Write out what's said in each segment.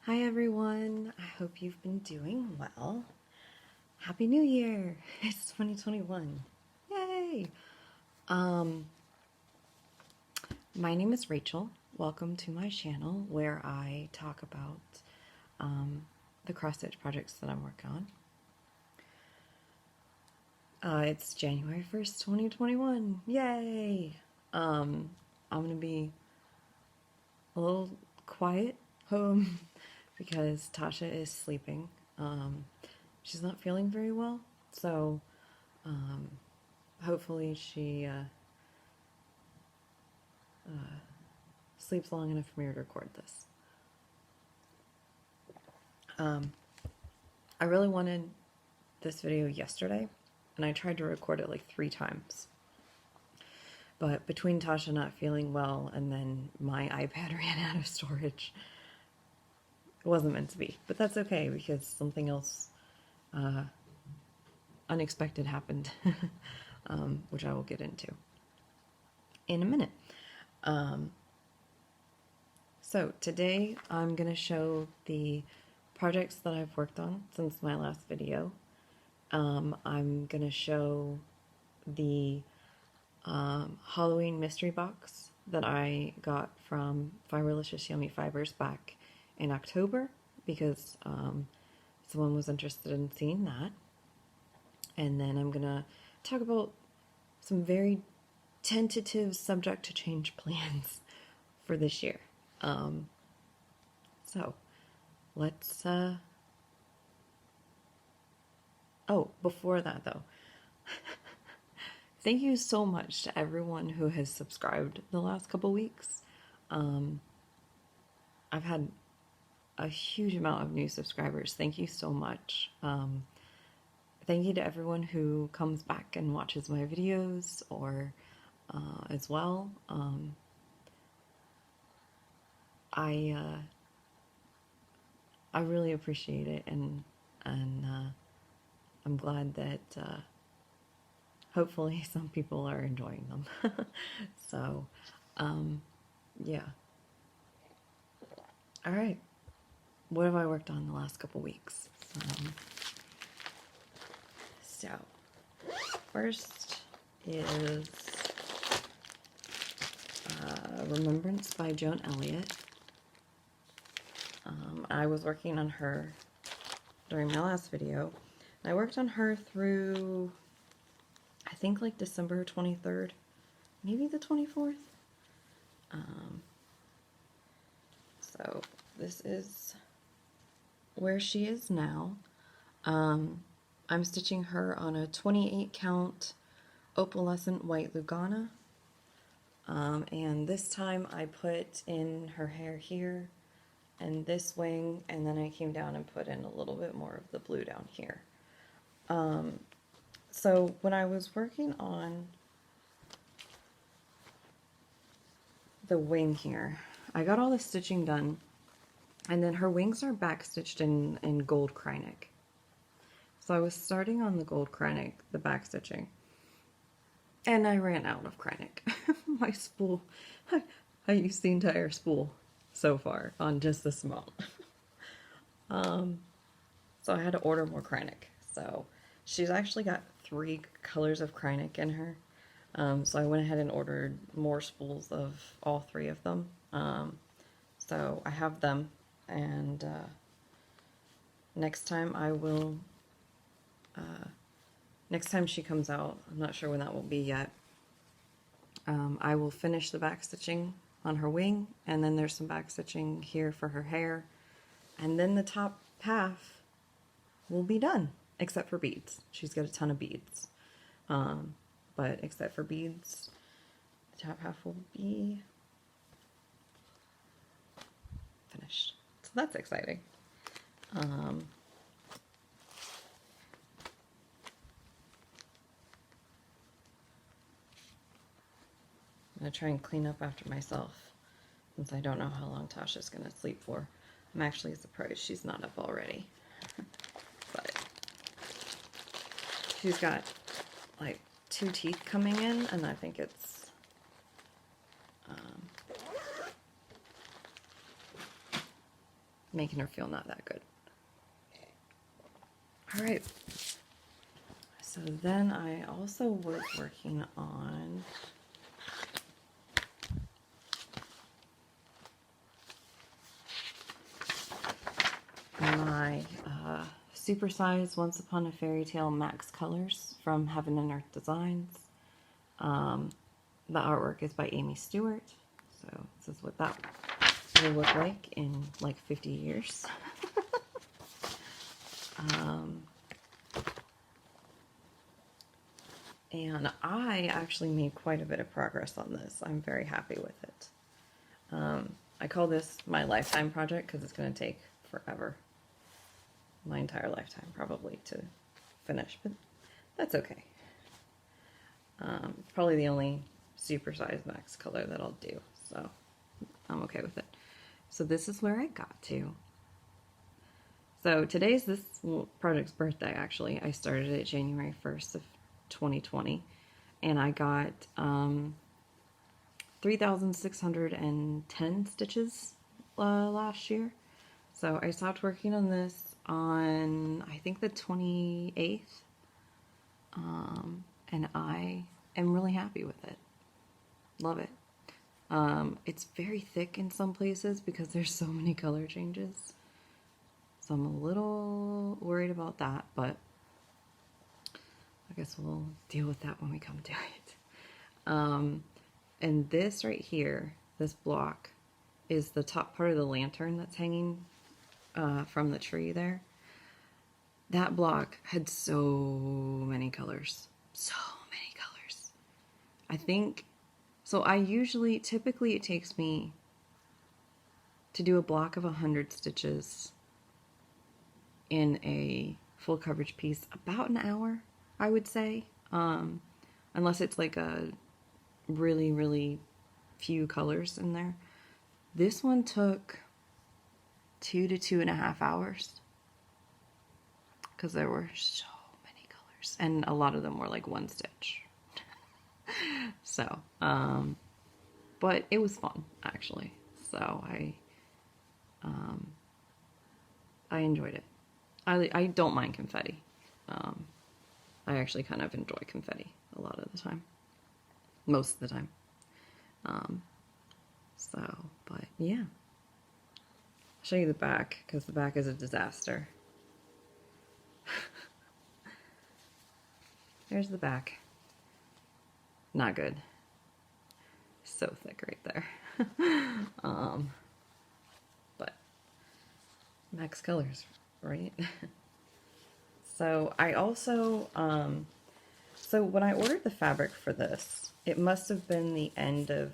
Hi everyone, I hope you've been doing well. Happy New Year! It's 2021. Yay! My name is Rachel. Welcome to my channel where I talk about the cross-stitch projects that I'm working on. It's January 1st, 2021. Yay! I'm gonna be a little quiet because Tasha is sleeping. She's not feeling very well, so hopefully she sleeps long enough for me to record this. I really wanted this video yesterday, and I tried to record it like 3 times. But between Tasha not feeling well and then my iPad ran out of storage, it wasn't meant to be. But that's okay because something else unexpected happened, which I will get into in a minute. So today I'm going to show the projects that I've worked on since my last video. I'm going to show the Halloween mystery box that I got from Fiberlicious Yummy Fibers back in October because someone was interested in seeing that. And then I'm going to talk about some very tentative subject to change plans for this year. So let's oh, before that though, thank you so much to everyone who has subscribed the last couple weeks. I've had a huge amount of new subscribers. Thank you so much. Thank you to everyone who comes back and watches my videos or as well. I really appreciate it, and I'm glad that hopefully some people are enjoying them. So, yeah. All right. What have I worked on the last couple weeks? So, first is Remembrance by Joan Elliott. I was working on her during my last video. I worked on her through, I think, like December 23rd, maybe the 24th. So this is where she is now. I'm stitching her on a 28 count opalescent white Lugana. And this time I put in her hair here and this wing, and then I came down and put in a little bit more of the blue down here. So when I was working on the wing here, I got all the stitching done, and then her wings are back stitched in gold Kreinik. So I was starting on the gold Kreinik, the back stitching, and I ran out of Kreinik. My spool, I used the entire spool so far on just this amount. So I had to order more Kreinik. So she's actually got 3 colors of Kreinik in her. So I went ahead and ordered more spools of all 3 of them. So I have them, and next time I will, next time she comes out, I'm not sure when that will be yet, I will finish the back stitching on her wing, and then there's some back stitching here for her hair, and then the top half will be done, except for beads. She's got a ton of beads, but except for beads, the top half will be finished. So that's exciting. I'm going to try and clean up after myself, since I don't know how long Tasha's going to sleep for. I'm actually surprised she's not up already. But she's got like 2 teeth coming in, and I think it's making her feel not that good. Alright. So then I also was working on my supersized Once Upon a Fairy Tale Max Colors from Heaven and Earth Designs. The artwork is by Amy Stewart. So this is what that will look like in like 50 years. And I actually made quite a bit of progress on this. I'm very happy with it. I call this my lifetime project because it's going to take forever. My entire lifetime probably to finish, but that's okay. Probably the only supersized max color that I'll do, so I'm okay with it. So this is where I got to. So today's this project's birthday, actually. I started it January 1st of 2020, and I got 3,610 stitches last year. So I stopped working on this on, I think, the 28th, and I am really happy with it. Love it. It's very thick in some places because there's so many color changes. So I'm a little worried about that, but I guess we'll deal with that when we come to it. And this right here, this block, is the top part of the lantern that's hanging from the tree there. That block had so many colors. So many colors. I think, so typically it takes me to do a block of 100 stitches in a full coverage piece about an hour, I would say. Unless it's like a really, really few colors in there. This one took 2 to 2.5 hours because there were so many colors, and a lot of them were like one stitch. So, but it was fun, actually. So I enjoyed it. I don't mind confetti. I actually kind of enjoy confetti a lot of the time. Most of the time. But yeah. I'll show you the back, because the back is a disaster. There's the back. Not good. So thick right there. But max colors, right? So I also, so when I ordered the fabric for this, it must have been the end of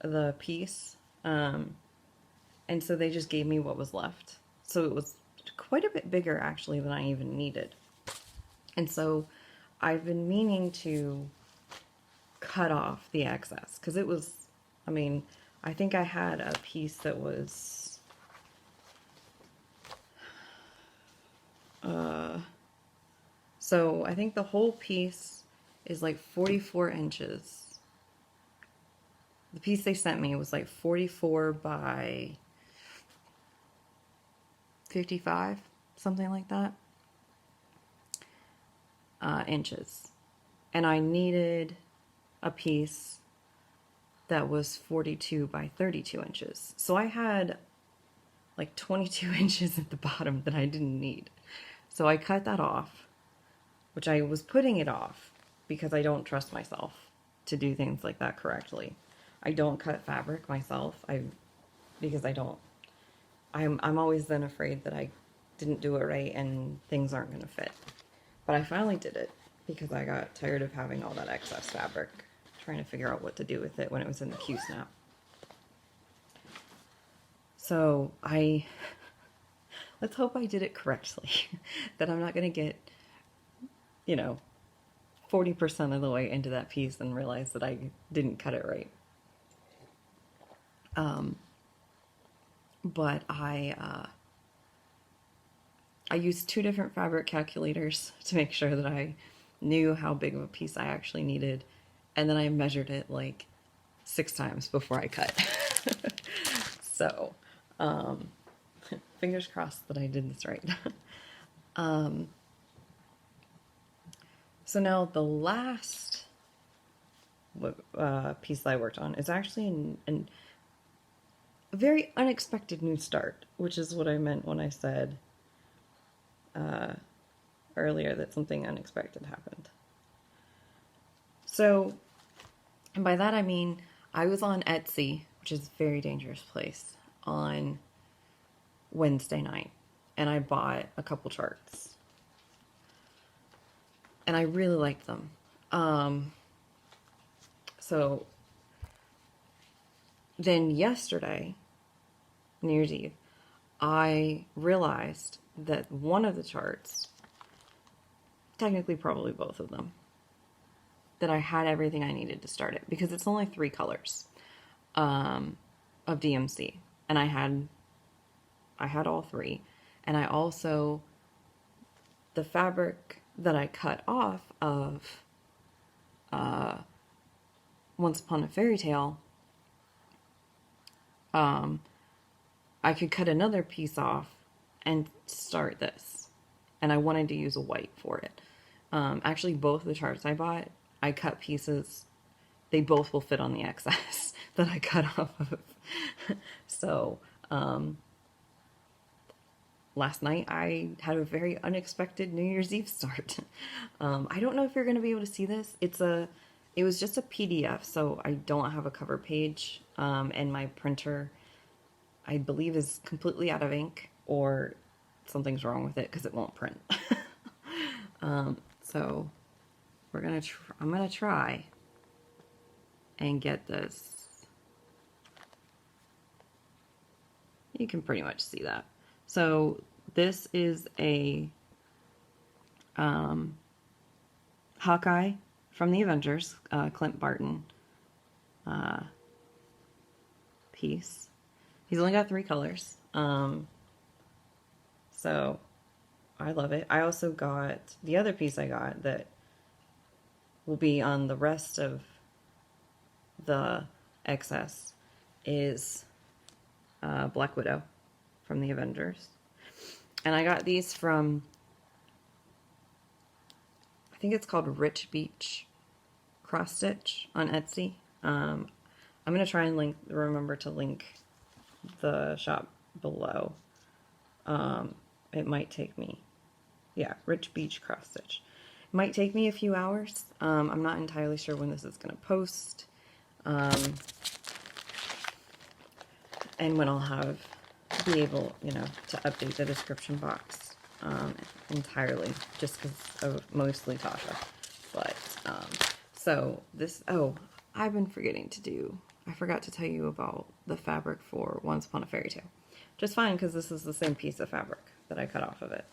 the piece. And so they just gave me what was left. So it was quite a bit bigger actually than I even needed. And so I've been meaning to cut off the excess because it was, I mean, I think I had a piece that was so I think the whole piece is like 44 inches. The piece they sent me was like 44 by 55, something like that, inches. And I needed a piece that was 42 by 32 inches. So I had like 22 inches at the bottom that I didn't need. So I cut that off, which I was putting it off because I don't trust myself to do things like that correctly. I don't cut fabric myself, because I'm always then afraid that I didn't do it right and things aren't going to fit. But I finally did it because I got tired of having all that excess fabric, trying to figure out what to do with it when it was in the Q-snap. So let's hope I did it correctly, that I'm not going to get, 40% of the way into that piece and realize that I didn't cut it right. But I used 2 different fabric calculators to make sure that I knew how big of a piece I actually needed, and then I measured it like 6 times before I cut. So, fingers crossed that I did this right. So now the last piece that I worked on is actually a very unexpected new start, which is what I meant when I said earlier that something unexpected happened. So, and by that I mean I was on Etsy, which is a very dangerous place, on Wednesday night, and I bought a couple charts. And I really liked them. So then yesterday, New Year's Eve, I realized that one of the charts, technically probably both of them, that I had everything I needed to start it, because it's only 3 colors of DMC, and I had all 3, and I also, the fabric that I cut off of Once Upon a Fairy Tale, I could cut another piece off and start this, and I wanted to use a white for it. Actually, both the charts I bought, I cut pieces. They both will fit on the excess that I cut off of. So, last night I had a very unexpected New Year's Eve start. I don't know if you're going to be able to see this. It was just a PDF, so I don't have a cover page, and my printer, I believe, is completely out of ink, or something's wrong with it because it won't print. So I'm gonna try and get this. You can pretty much see that. So this is a Hawkeye from the Avengers, Clint Barton piece. He's only got 3 colors, so I love it. I also got the other piece I got that will be on the rest of the excess is Black Widow from the Avengers. And I got these from, I think it's called Rich Beach Cross Stitch on Etsy. I'm going to try and remember to link the shop below. It might take me, yeah, Rich Beach Cross Stitch. It might take me a few hours. I'm not entirely sure when this is going to post. And when I'll be able, to update the description box entirely, just because of mostly Tasha. But, so this, I've been forgetting I forgot to tell you about the fabric for Once Upon a Fairy Tale. Just fine, because this is the same piece of fabric that I cut off of it.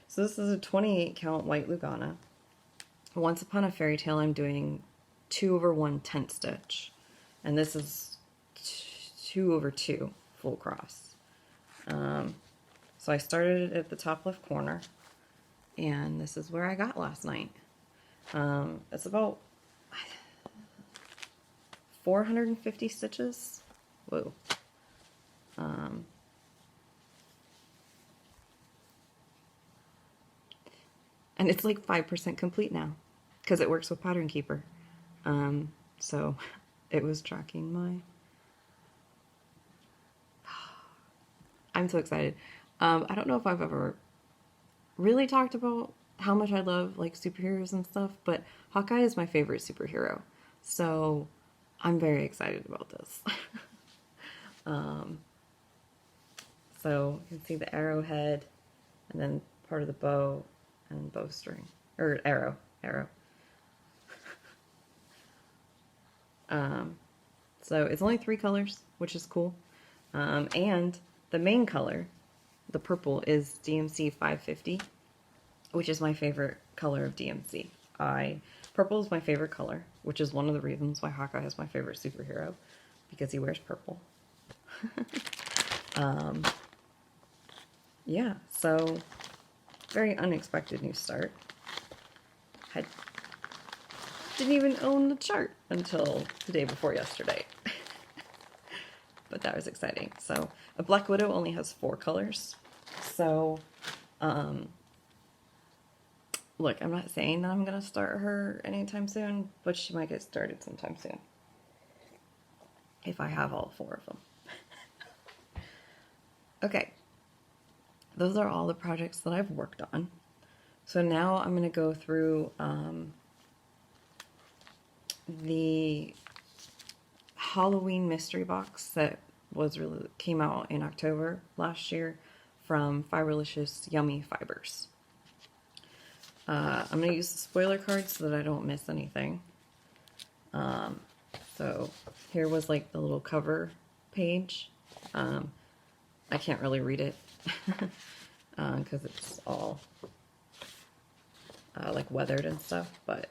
So this is a 28 count white Lugana. Once Upon a Fairy Tale, I'm doing 2/1 tent stitch. And this is 2/2 full cross. So I started at the top left corner, and this is where I got last night. It's about 450 stitches. Whoa. And it's like 5% complete now, because it works with Pattern Keeper. So it was tracking my... I'm so excited. I don't know if I've ever really talked about how much I love superheroes and stuff, but Hawkeye is my favorite superhero. So I'm very excited about this. So you can see the arrowhead, and then part of the bow and bowstring, or arrow. So it's only 3 colors, which is cool. And the main color, the purple, is DMC 550, which is my favorite color of DMC. Purple is my favorite color, which is one of the reasons why Hawkeye is my favorite superhero, because he wears purple. Yeah, so very unexpected new start. I didn't even own the chart until the day before yesterday. but that was exciting. So a Black Widow only has 4 colors. So, look, I'm not saying that I'm going to start her anytime soon, but she might get started sometime soon. If I have all 4 of them. Okay. Those are all the projects that I've worked on. So now I'm going to go through the Halloween mystery box that came out in October last year from Fiberlicious Yummy Fibers. I'm going to use the spoiler card so that I don't miss anything. So here was like the little cover page. I can't really read it because it's all like weathered and stuff, but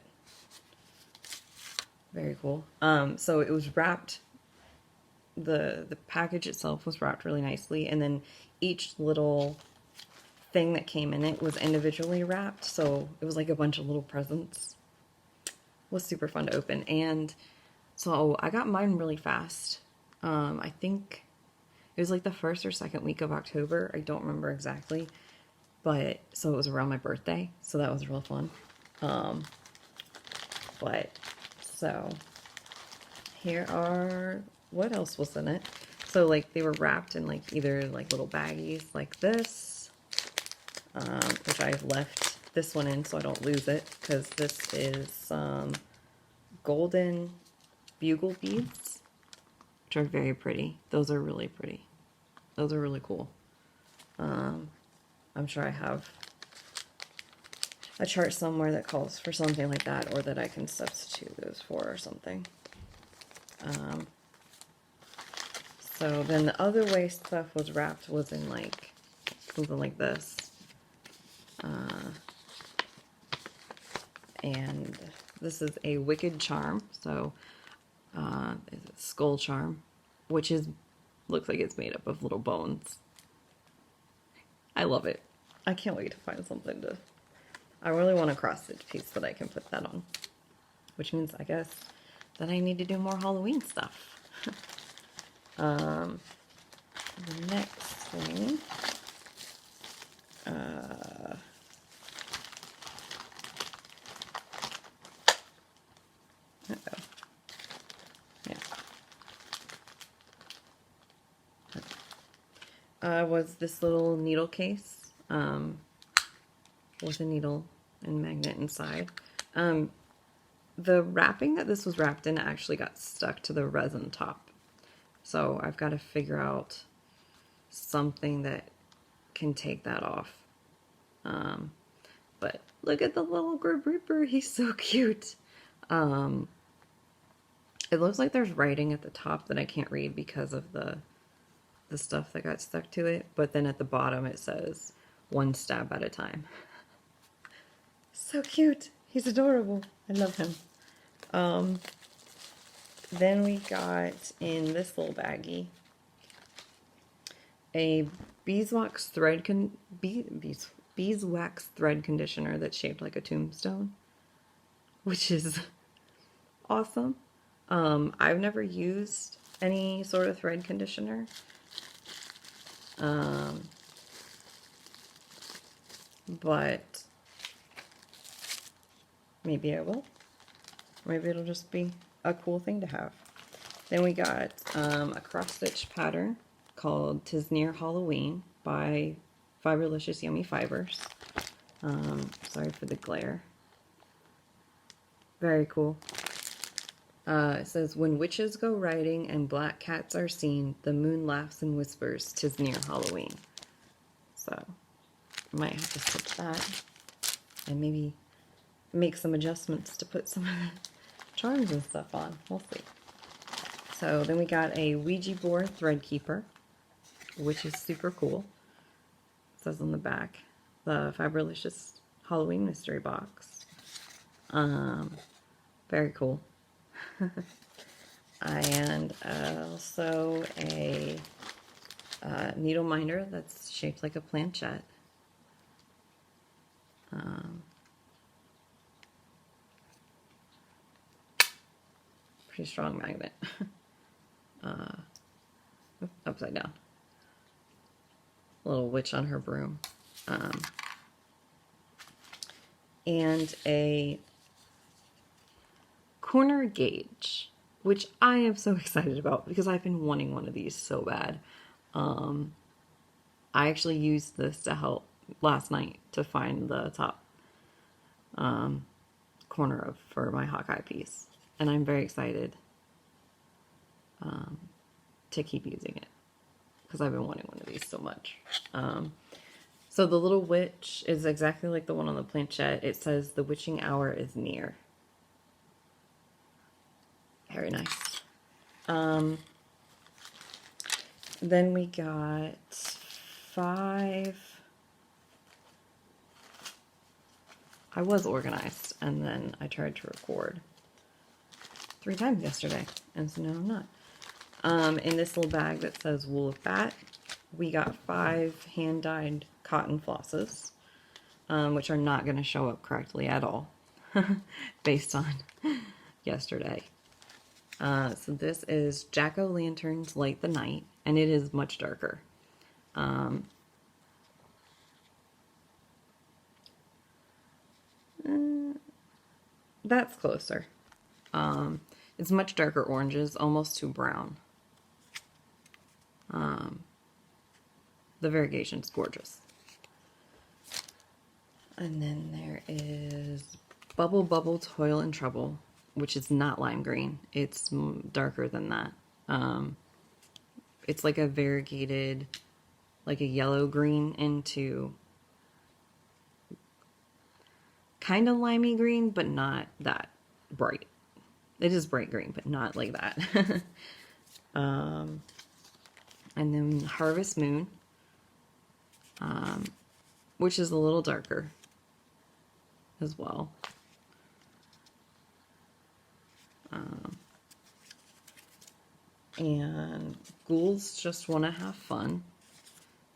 very cool. So it was wrapped, the package itself was wrapped really nicely, and then each little thing that came in it was individually wrapped, so it was like a bunch of little presents. It was super fun to open, and so I got mine really fast. I think it was like the first or second week of October. I don't remember exactly, but so it was around my birthday, so that was real fun. But so here are, what else was in it? So like they were wrapped in like either like little baggies like this, which I've left this one in so I don't lose it, because this is golden bugle beads, which are very pretty. Those are really pretty. Those are really cool. I'm sure I have a chart somewhere that calls for something like that, or that I can substitute those for or something. So then the other way stuff was wrapped was in like something like this. And this is a wicked charm, so it's a skull charm, which looks like it's made up of little bones. I love it. I can't wait to find something to... I really want a cross-stitch piece that I can put that on. Which means, I guess, that I need to do more Halloween stuff. The next thing... was this little needle case with a needle and magnet inside. The wrapping that this was wrapped in actually got stuck to the resin top. So I've got to figure out something that can take that off. But look at the little Grim Reaper. He's so cute. It looks like there's writing at the top that I can't read because of the stuff that got stuck to it, but then at the bottom it says 1 stab at a time. So cute. He's adorable. I love him. Then we got in this little baggie a beeswax thread beeswax thread conditioner that's shaped like a tombstone, which is awesome. I've never used any sort of thread conditioner. But maybe I will. Maybe it'll just be a cool thing to have. Then we got a cross-stitch pattern called "'Tis Near Halloween" by Fiberlicious Yummy Fibers. Sorry for the glare. Very cool. It says, "When witches go riding and black cats are seen, the moon laughs and whispers, 'tis near Halloween." So, I might have to switch that and maybe make some adjustments to put some of the charms and stuff on. We'll see. So, then we got a Ouija board thread keeper, which is super cool. It says on the back, the Fiberlicious Halloween mystery box. Very cool. And also a needle minder that's shaped like a planchette. Pretty strong magnet. upside down. Little witch on her broom. And a corner gauge, which I am so excited about because I've been wanting one of these so bad. I actually used this to help last night to find the top corner for my Hawkeye piece, and I'm very excited to keep using it because I've been wanting one of these so much. So the little witch is exactly like the one on the planchette. It says the witching hour is near. Very nice. Then we got 5. I was organized, and then I tried to record 3 times yesterday, and so now I'm not. In this little bag that says Wool of Bat, we got 5 hand-dyed cotton flosses, which are not going to show up correctly at all, based on yesterday. So this is Jack-O-Lanterns Light the Night, and it is much darker. That's closer. It's much darker oranges, almost to brown. The variegation's gorgeous. And then there is Bubble Bubble Toil and Trouble, which is not lime green. It's darker than that. It's like a variegated, like a yellow green into kind of limey green, but not that bright. It is bright green, but not like that. And then Harvest Moon, which is a little darker as well. And Ghouls Just Want to Have Fun,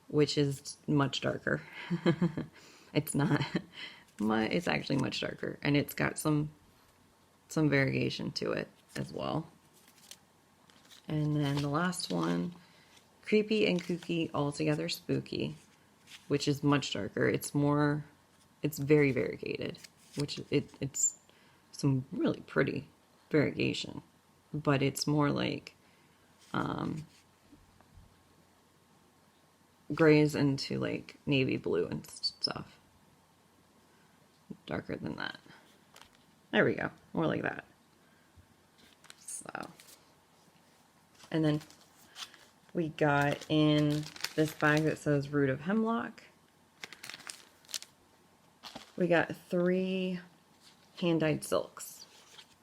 which is much darker. It's not, it's actually much darker, and it's got some variegation to it as well. And then the last one, Creepy and Kooky Altogether Spooky, which is much darker. It's very variegated, which it's some really pretty variegation, but it's more like grays into like navy blue and stuff. Darker than that. There we go. More like that. So, and then we got in this bag that says Root of Hemlock. We got 3 hand-dyed silks.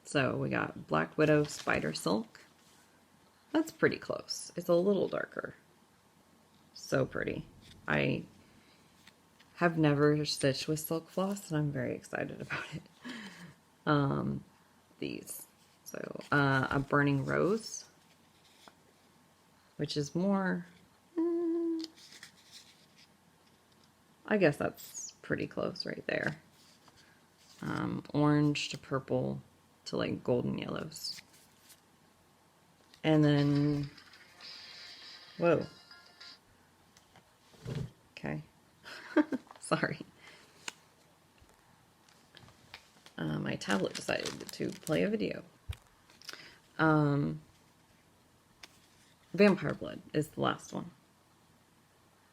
So we got Black Widow Spider Silk. That's pretty close. It's a little darker. So pretty. I have never stitched with silk floss, and I'm very excited about it. These. So, a Burning Rose, which is more, I guess that's pretty close right there. Orange to purple to like golden yellows. And then, whoa. Okay. Sorry. My tablet decided to play a video. Vampire Blood is the last one.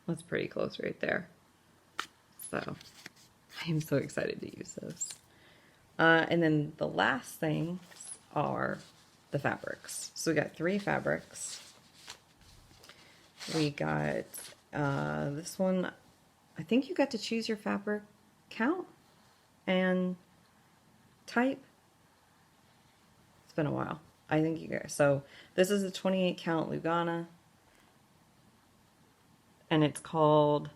That's pretty close right there. So, I am so excited to use those. And then the last things are the fabrics. So we got 3 fabrics. We got this one. I think you got to choose your fabric count and type. It's been a while. I think you guys. So this is a 28 count Lugana, and it's called,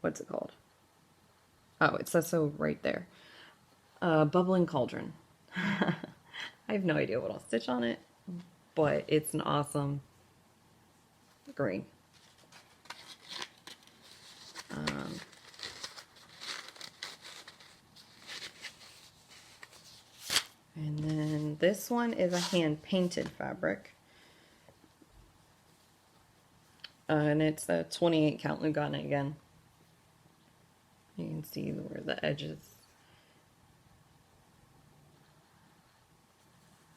what's it called? Oh, it says so right there. Bubbling Cauldron. I have no idea what I'll stitch on it, but it's an awesome green. And then this one is a hand-painted fabric. And it's a 28 count Lugana again. You can see where the edges.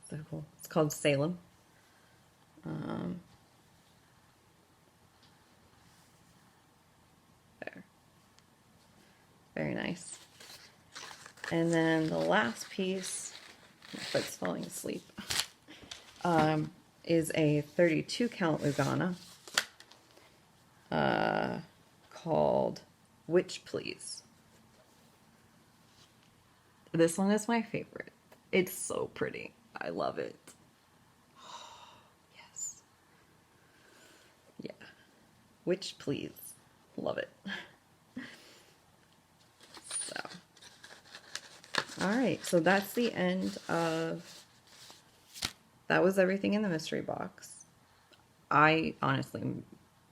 So cool. It's called Salem. There. Very nice. And then the last piece, my foot's falling asleep, is a 32 count Lugana called Witch Please. This one is my favorite. It's so pretty. I love it. Yes. Yeah. Witch Please. Love it. So. Alright, so that's the end of... That was everything in the mystery box. I honestly am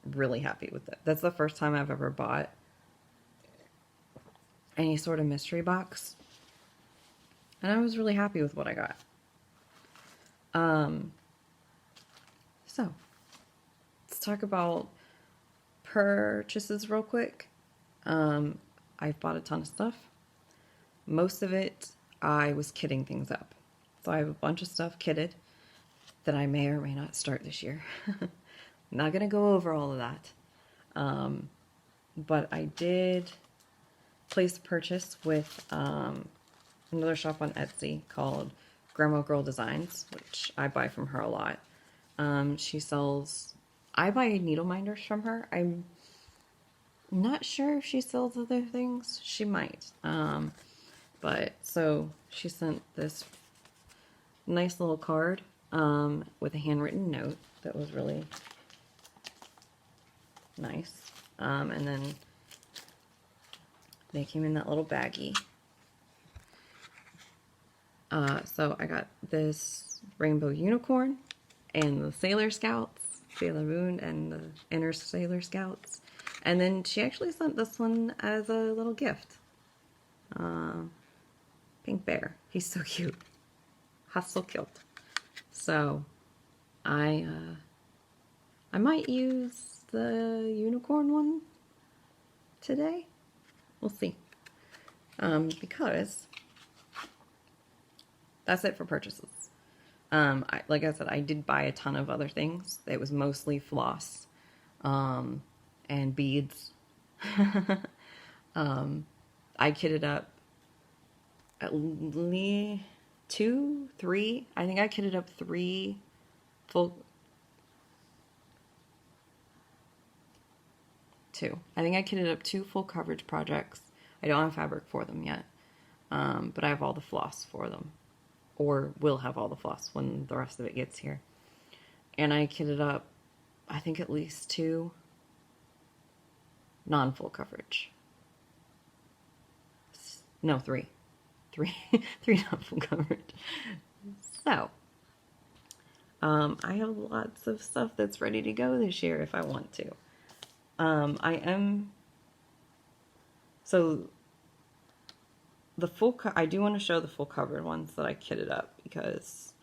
really happy with it. That's the first time I've ever bought any sort of mystery box. And I was really happy with what I got. So, let's talk about purchases real quick. I've bought a ton of stuff. Most of it, I was kitting things up. So I have a bunch of stuff kitted that I may or may not start this year. I'm not going to go over all of that. But I did place a purchase with another shop on Etsy called Grandma Girl Designs, which I buy from her a lot. She sells... I buy NeedleMinders from her. I'm not sure if she sells other things. She might. But, so, she sent this nice little card with a handwritten note that was really nice. And then they came in that little baggie. So I got this rainbow unicorn and the Sailor Scouts, Sailor Moon and the Inner Sailor Scouts. And then she actually sent this one as a little gift. Pink bear. He's so cute. Hustle cute. So I might use the unicorn one today. We'll see. Because that's it for purchases. Like I said, I did buy a ton of other things. It was mostly floss and beads. I kitted up at least 2, 3. I think I kitted up 3 full... 2. I think I kitted up 2 full coverage projects. I don't have fabric for them yet. But I have all the floss for them. Or will have all the floss when the rest of it gets here. And I kitted up, I think, at least 2 non-full coverage. No, 3. 3 non-full coverage. So, I have lots of stuff that's ready to go this year if I want to. So I do want to show the full covered ones that I kitted up because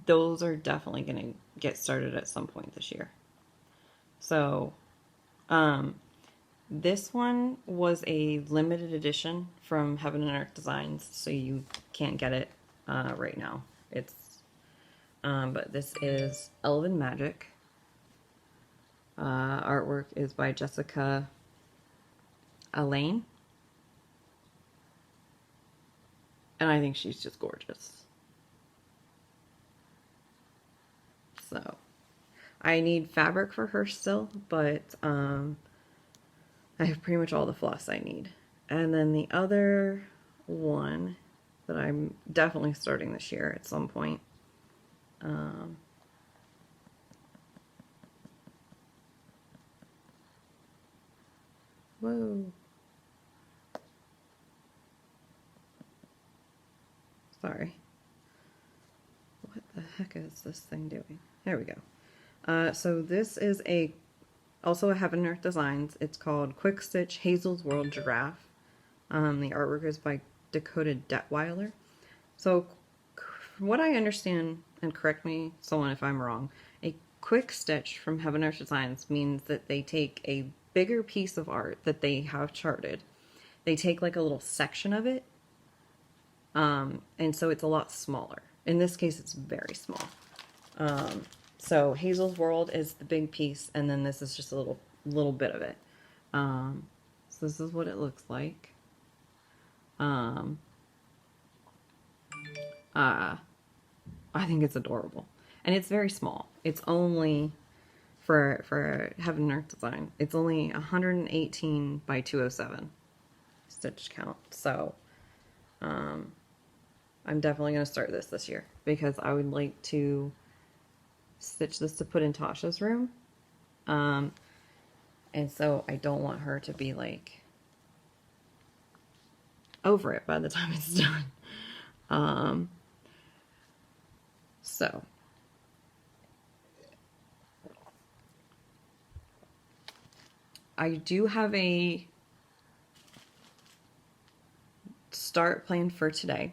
those are definitely going to get started at some point this year. So, this one was a limited edition from Heaven and Earth Designs, so you can't get it right now. But this is Elven Magic. Artwork is by Jessica Elaine. And I think she's just gorgeous. So, I need fabric for her still, but I have pretty much all the floss I need. And then the other one that I'm definitely starting this year at some point. Whoa. Sorry. What the heck is this thing doing? There we go. So this is also a Heaven and Earth Designs. It's called Quick Stitch Hazel's World Giraffe. The artwork is by Dakota Detweiler. So from what I understand, and correct me someone if I'm wrong, a quick stitch from Heaven Earth Designs means that they take a bigger piece of art that they have charted. They take like a little section of it, and so it's a lot smaller. In this case, it's very small. So Hazel's World is the big piece, and then this is just a little bit of it. So this is what it looks like. I think it's adorable. And it's very small. It's only, for Heaven and Earth Design, it's only 118 by 207 stitch count. So, I'm definitely going to start this year, because I would like to stitch this to put in Tasha's room. And so I don't want her to be like over it by the time it's done. So I do have a start planned for today.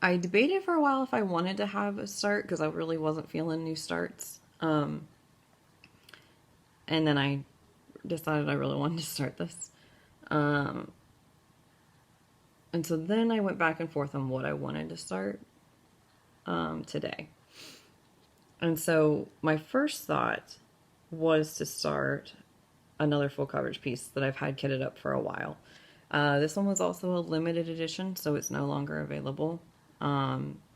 I debated for a while if I wanted to have a start, because I really wasn't feeling new starts. And then I decided I really wanted to start this. And so then I went back and forth on what I wanted to start today. And so my first thought was to start another full coverage piece that I've had kitted up for a while. This one was also a limited edition, so it's no longer available.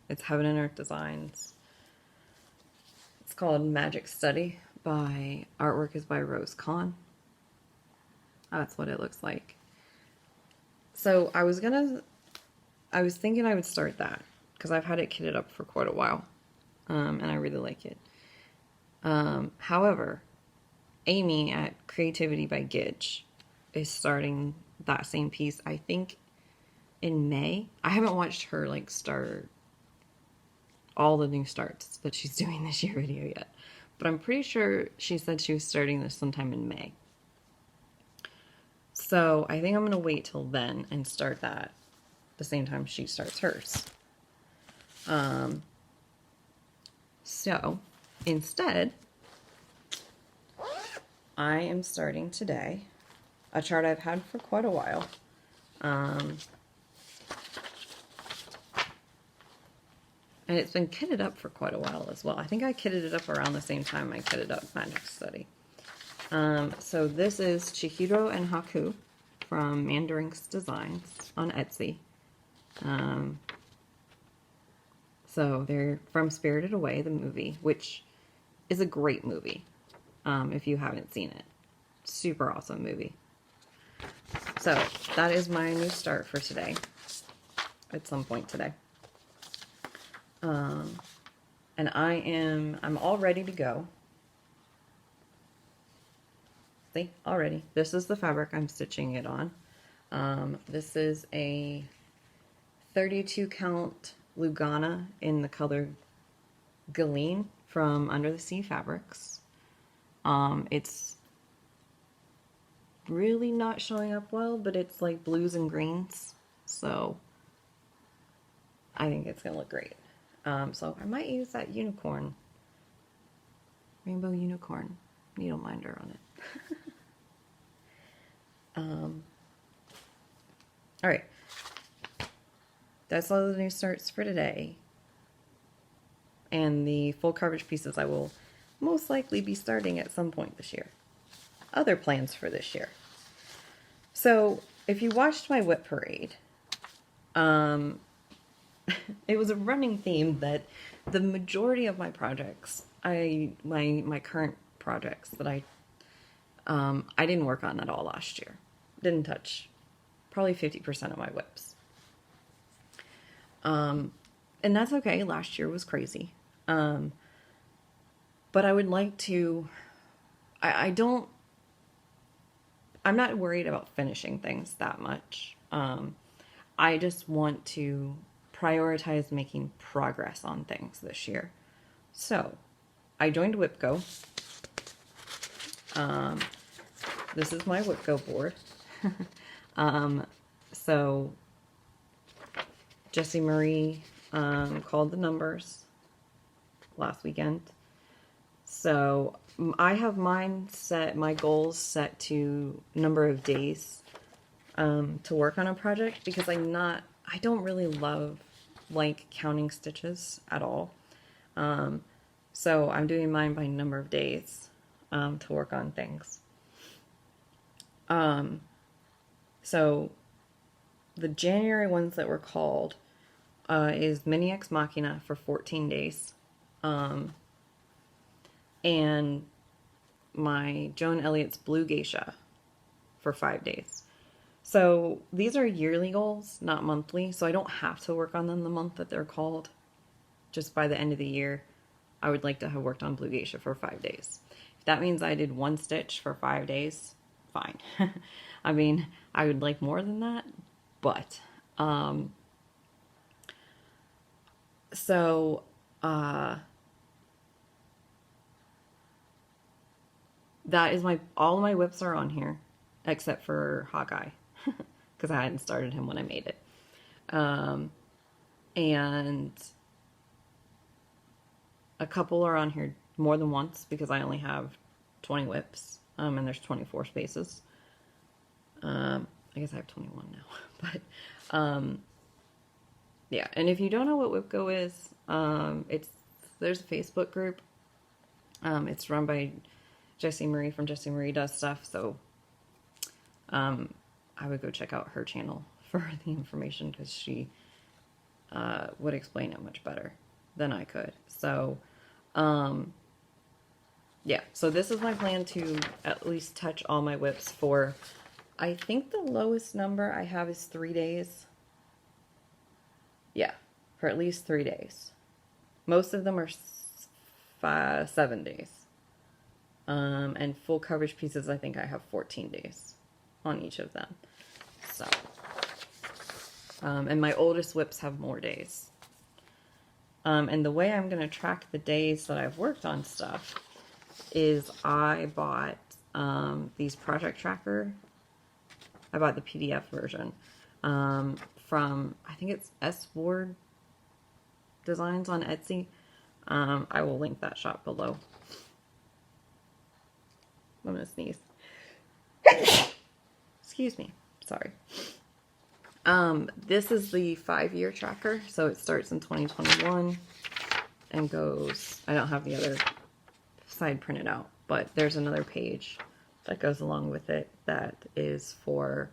It's Heaven and Earth Designs. It's called Magic Study. Artwork is by Rose Kahn. That's what it looks like. So I was thinking I would start that, because I've had it kitted up for quite a while, and I really like it. However, Amy at Creativity by Gidge is starting that same piece, I think, in May. I haven't watched her like start all the new starts that she's doing this year video yet, but I'm pretty sure she said she was starting this sometime in May. So I think I'm going to wait till then and start that the same time she starts hers. So instead, I am starting today a chart I've had for quite a while. And it's been kitted up for quite a while as well. I think I kitted it up around the same time I kitted up Magic Study. So this is Chihiro and Haku from Mandarinx Designs on Etsy. So they're from Spirited Away, the movie, which is a great movie, if you haven't seen it. Super awesome movie. So that is my new start for today, at some point today. And I'm all ready to go. See, already. This is the fabric I'm stitching it on. This is a 32 count Lugana in the color Galeen from Under the Sea Fabrics. It's really not showing up well, but it's like blues and greens, so I think it's gonna look great. So I might use that unicorn, rainbow unicorn NeedleMinder on it. All right, that's all the new starts for today, and the full coverage pieces I will most likely be starting at some point this year. Other plans for this year. So if you watched my whip parade, it was a running theme that the majority of my projects, my current projects that I didn't work on at all last year. Didn't touch probably 50% of my whips. And that's okay. Last year was crazy. But I would like to, I'm not worried about finishing things that much. I just want to prioritize making progress on things this year. So I joined WhipGo. This is my WhipGo board. So Jessie Marie called the numbers last weekend. So I have my goals set to number of days to work on a project, because I don't really love like counting stitches at all. So I'm doing mine by number of days to work on things. So the January ones that were called is Mini Ex Machina for 14 days. And my Joan Elliott's Blue Geisha for 5 days. So these are yearly goals, not monthly, so I don't have to work on them the month that they're called. Just by the end of the year, I would like to have worked on Blue Geisha for 5 days. If that means I did 1 stitch for 5 days, fine. I mean, I would like more than that, but, so, that is all of my whips are on here, except for Hawkeye, because I hadn't started him when I made it. And a couple are on here more than once, because I only have 20 whips, and there's 24 spaces. I guess I have 21 now, but, yeah, and if you don't know what WhipGo is, there's a Facebook group. It's run by Jessie Marie from Jessie Marie Does Stuff, so I would go check out her channel for the information, because she would explain it much better than I could. So, yeah, so this is my plan to at least touch all my whips for, I think the lowest number I have is 3 days. Yeah, for at least 3 days. Most of them are 7 days. And full coverage pieces, I think I have 14 days on each of them. So, and my oldest whips have more days. And the way I'm going to track the days that I've worked on stuff is I bought these project tracker. I bought the PDF version from, I think it's S Ward Designs on Etsy. I will link that shop below. I'm gonna sneeze. Excuse me. Sorry. This is the 5-year tracker, so it starts in 2021 and goes, I don't have the other side printed out, but there's another page that goes along with it that is for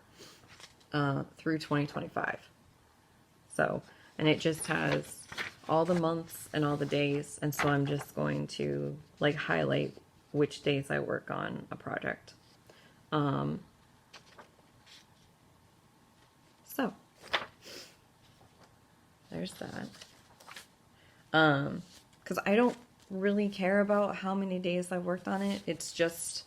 through 2025. So, and it just has all the months and all the days, and so I'm just going to like highlight which days I work on a project. So there's that. Because I don't really care about how many days I've worked on it. It's just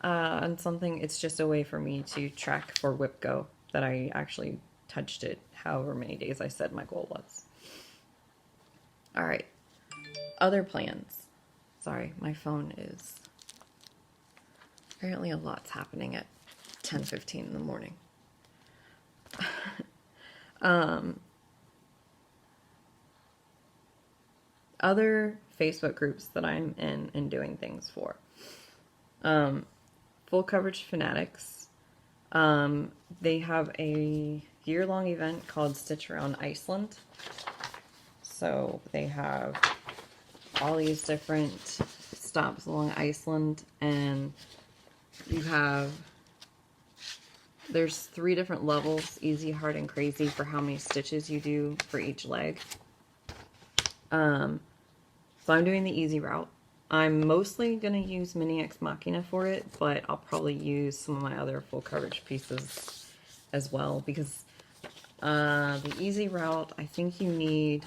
on something. It's just a way for me to track for WhipGo that I actually touched it however many days I said my goal was. All right. Other plans. Sorry, my phone is... Apparently a lot's happening at 10:15 in the morning. Other Facebook groups that I'm in and doing things for. Full Coverage Fanatics. They have a year-long event called Stitch Around Iceland. So they have all these different stops along Iceland, and you have, there's 3 different levels, easy, hard, and crazy, for how many stitches you do for each leg. So I'm doing the easy route. I'm mostly going to use Mini Ex Machina for it, but I'll probably use some of my other full coverage pieces as well, because the easy route, I think you need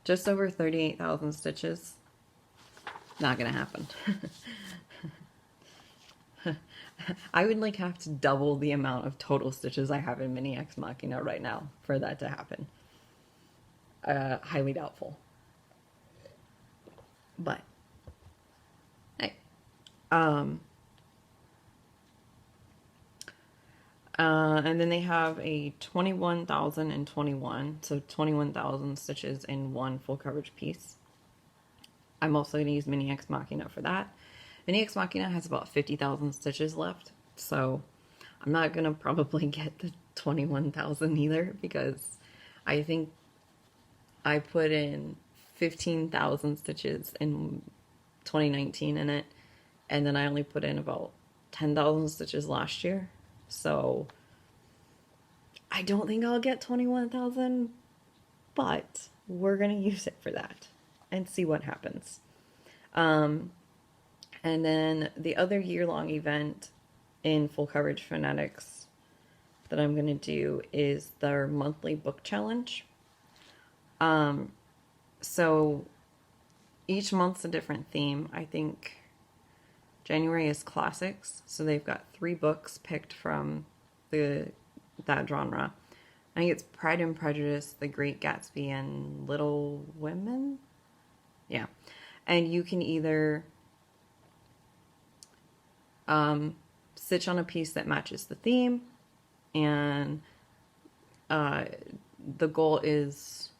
just over 38,000 stitches. Not gonna happen. I would like have to double the amount of total stitches I have in Mini Ex Machina right now for that to happen. Highly doubtful. But hey. And And then they have a 21,021, so 21,000 stitches in one full coverage piece. I'm also going to use Mini Ex Machina for that. Mini Ex Machina has about 50,000 stitches left, so I'm not going to probably get the 21,000 either, because I think I put in 15,000 stitches in 2019 in it, and then I only put in about 10,000 stitches last year, so I don't think I'll get 21,000, but we're going to use it for that and see what happens. And then the other year-long event in Full Coverage Fanatics that I'm going to do is their monthly book challenge. So each month's a different theme. I think January is classics, so they've got 3 books picked from that genre. I think it's Pride and Prejudice, The Great Gatsby, and Little Women. Yeah, and you can either stitch on a piece that matches the theme, and the goal is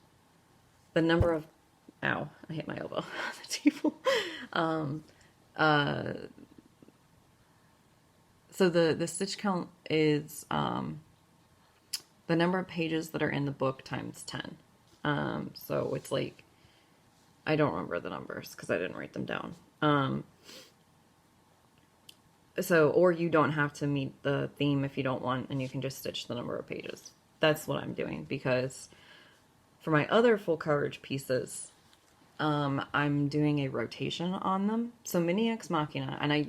the number of, ow, I hit my elbow on the table. So the stitch count is the number of pages that are in the book times 10. So it's like, I don't remember the numbers because I didn't write them down. So, or you don't have to meet the theme if you don't want, and you can just stitch the number of pages. That's what I'm doing, because for my other full coverage pieces, I'm doing a rotation on them. So Mini Ex Machina, and I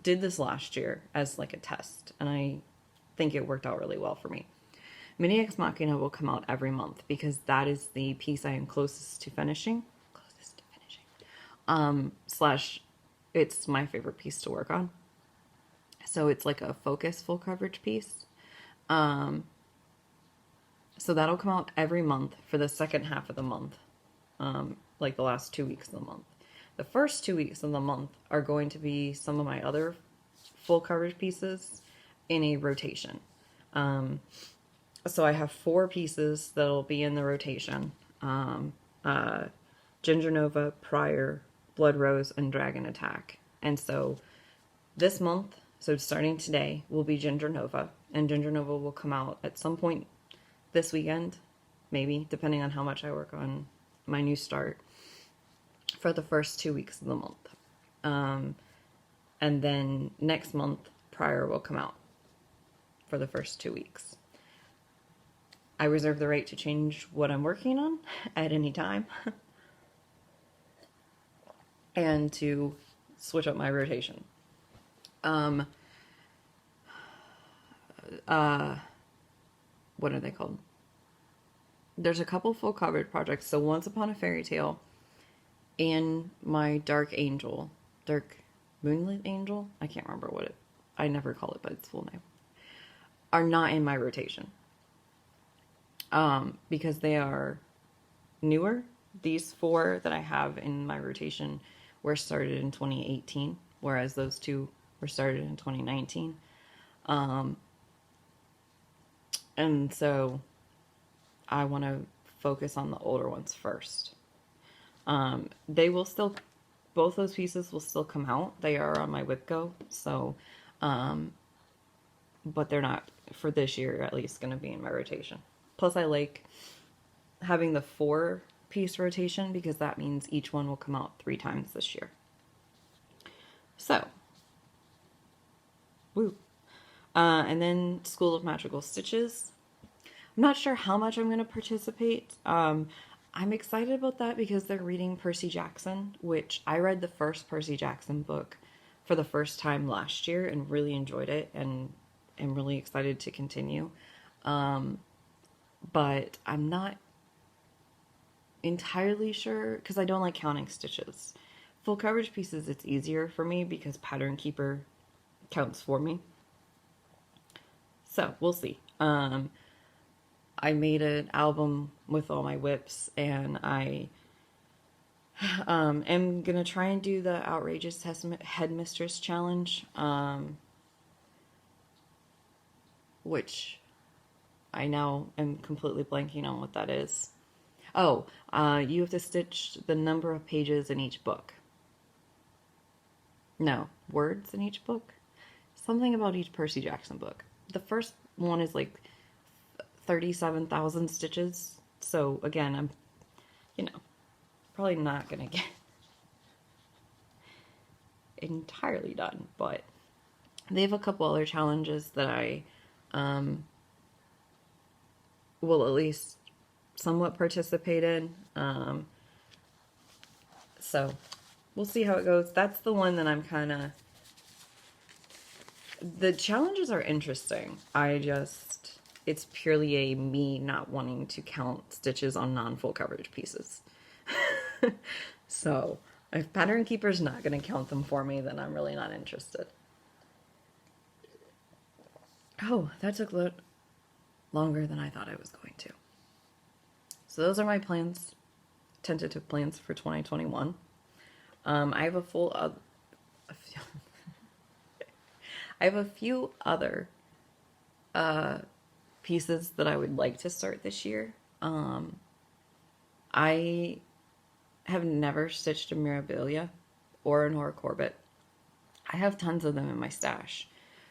did this last year as like a test, and I think it worked out really well for me. Mini Ex Machina will come out every month because that is the piece I am closest to finishing. Slash, it's my favorite piece to work on. So it's like a focus full coverage piece. So that'll come out every month for the second half of the month. Like the last 2 weeks of the month. The first 2 weeks of the month are going to be some of my other full coverage pieces in a rotation. So I have 4 pieces that'll be in the rotation. Ginger Nova, Prior, Blood Rose, and Dragon Attack. And so this month, so starting today, will be Ginger Nova. And Ginger Nova will come out at some point this weekend, maybe, depending on how much I work on my new start, for the first 2 weeks of the month. And then next month, Prior will come out for the first 2 weeks. I reserve the right to change what I'm working on at any time. And to switch up my rotation. What are they called? There's a couple full coverage projects. So Once Upon a Fairy Tale and my Dark Moonlit Angel, I can't remember what I never call it by its full name, are not in my rotation. Because they are newer. These 4 that I have in my rotation were started in 2018, whereas those 2 were started in 2019. And so I want to focus on the older ones first. They will still, both those pieces will still come out. They are on my WIPGO, so, but they're not, for this year at least, going to be in my rotation. Plus I like having the 4-piece rotation because that means each one will come out 3 times this year. So, woo. And then School of Magical Stitches. I'm not sure how much I'm going to participate. I'm excited about that because they're reading Percy Jackson, which I read the first Percy Jackson book for the first time last year and really enjoyed it and am really excited to continue. But I'm not entirely sure because I don't like counting stitches. Full coverage pieces, it's easier for me because Pattern Keeper counts for me. So we'll see. I made an album with all my whips, and I am gonna try and do the Outrageous Headmistress challenge. which I now am completely blanking on what that is. Oh, you have to stitch the number of pages in each book. No, words in each book? Something about each Percy Jackson book. The first one is like 37,000 stitches. So again, I'm, probably not gonna get entirely done, but they have a couple other challenges that I will at least somewhat participate in. So we'll see how it goes. That's the one that I'm kind of... The challenges are interesting. It's purely a me not wanting to count stitches on non-full coverage pieces. So if Pattern Keeper's not going to count them for me, then I'm really not interested. Oh, that took a little longer than I thought I was going to. So those are my plans, tentative plans for 2021. I have a few other pieces that I would like to start this year. I have never stitched a Mirabilia or an Horror Corbett. I have tons of them in my stash.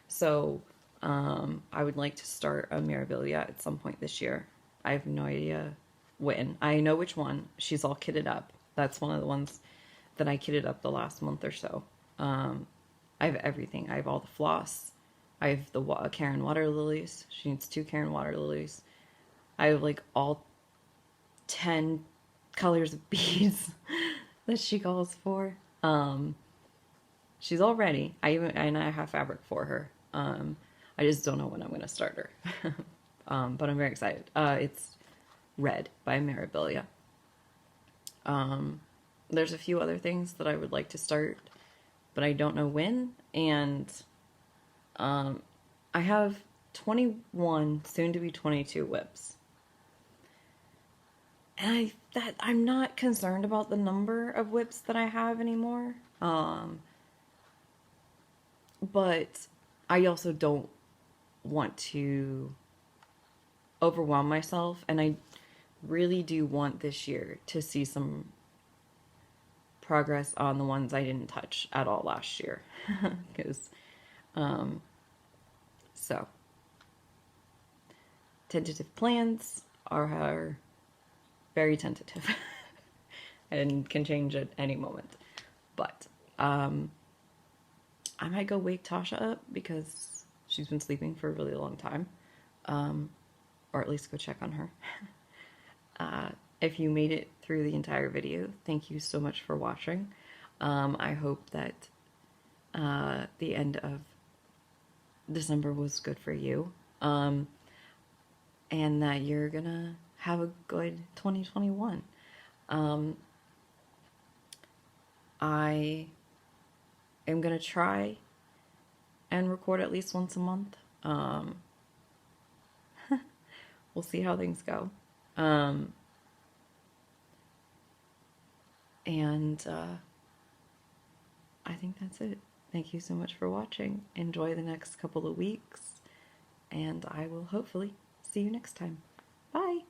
So I would like to start a Mirabilia at some point this year. I have no idea when. I know which one. She's all kitted up. That's one of the ones that I kitted up the last month or so. I have everything. I have all the floss. I have the Karen water lilies. She needs 2 Karen water lilies. I have like all 10 colors of beads that she calls for. She's all ready. I have fabric for her. I just don't know when I'm going to start her. But I'm very excited. It's Red by Mirabilia. There's a few other things that I would like to start, but I don't know when. And I have 21, soon to be 22 whips. And I'm not concerned about the number of whips that I have anymore. But I also don't want to overwhelm myself, and I really do want this year to see some progress on the ones I didn't touch at all last year. Because, so, tentative plans are very tentative and can change at any moment. But, I might go wake Tasha up because she's been sleeping for a really long time. Or at least go check on her. If you made it through the entire video, thank you so much for watching. I hope that the end of December was good for you. And that you're gonna have a good 2021. I am gonna try and record at least once a month. We'll see how things go. And I think that's it. Thank you so much for watching. Enjoy the next couple of weeks, and I will hopefully see you next time. Bye!